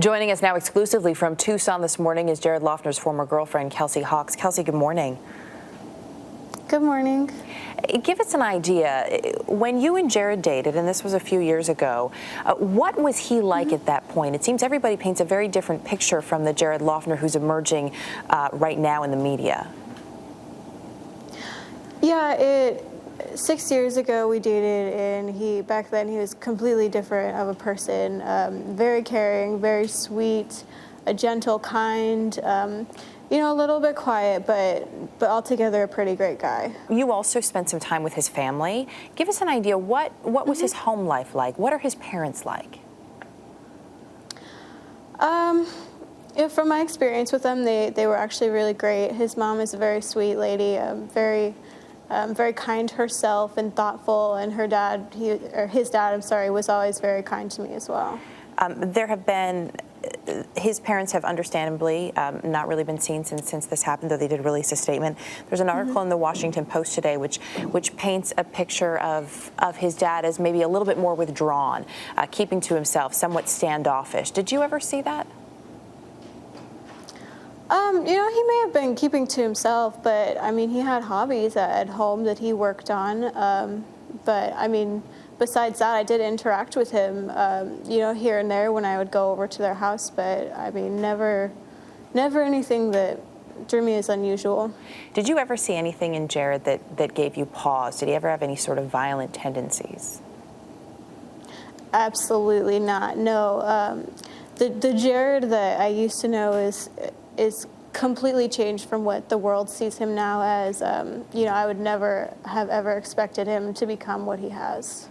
Joining us now exclusively from Tucson this morning is Jared Loughner's former girlfriend, Kelsey Hawkes. Kelsey, good morning. Good morning. Give us an idea. When you and Jared dated, and this was a few years ago, what was he like at that point? It seems everybody paints a very different picture from the Jared Loughner who's emerging right now in the media. Yeah, 6 years ago we dated, and back then he was completely different of a person. Very caring, very sweet, a gentle, kind, a little bit quiet, but altogether a pretty great guy. You also spent some time with his family. Give us an idea, what was his home life like? What are his parents like? From my experience with them, they were actually really great. His mom is a very sweet lady, very kind herself and thoughtful, and his dad, was always very kind to me as well. His parents have understandably not really been seen since this happened, though they did release a statement. There's an article in the Washington Post today which paints a picture of his dad as maybe a little bit more withdrawn, keeping to himself, somewhat standoffish. Did you ever see that? He may have been keeping to himself, but he had hobbies at home that he worked on. Besides that, I did interact with him, here and there when I would go over to their house, but never anything that drew me as unusual. Did you ever see anything in Jared that gave you pause? Did he ever have any sort of violent tendencies? Absolutely not, no. The Jared that I used to know is completely changed from what the world sees him now as. I would never have ever expected him to become what he has.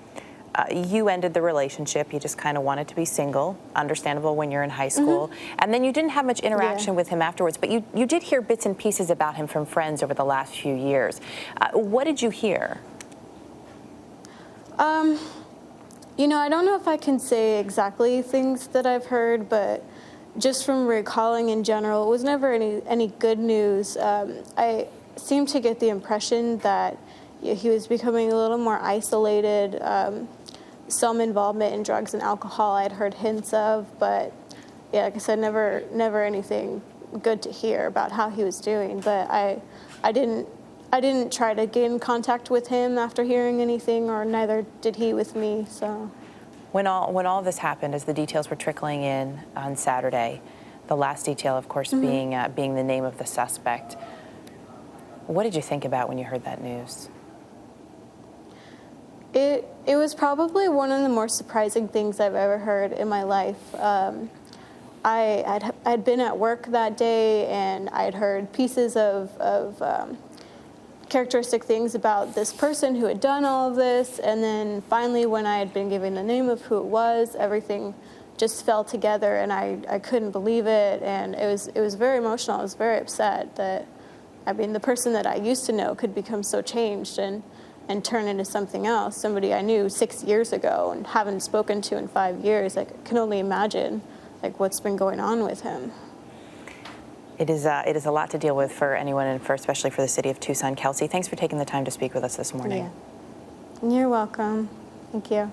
You ended the relationship. You just kind of wanted to be single, understandable when you're in high school. And then you didn't have much interaction with him afterwards, but you did hear bits and pieces about him from friends over the last few years. What did you hear? I don't know if I can say exactly things that I've heard, but just from recalling in general, it was never any good news. I seem to get the impression that he was becoming a little more isolated. Some involvement in drugs and alcohol I'd heard hints of, but yeah, like I said, never anything good to hear about how he was doing. But I didn't try to get in contact with him after hearing anything, or neither did he with me. So when all this happened, as the details were trickling in on Saturday, the last detail, of course, being the name of the suspect, what did you think about when you heard that news? It was probably one of the more surprising things I've ever heard in my life. I'd been at work that day, and I'd heard pieces of characteristic things about this person who had done all of this, and then finally when I had been given the name of who it was, everything just fell together, and I couldn't believe it, and it was very emotional. I was very upset that, the person that I used to know could become so changed and turn into something else, somebody I knew 6 years ago and haven't spoken to in 5 years. I can only imagine what's been going on with him. It is a lot to deal with for anyone, and especially for the city of Tucson. Kelsey, thanks for taking the time to speak with us this morning. Yeah. You're welcome. Thank you.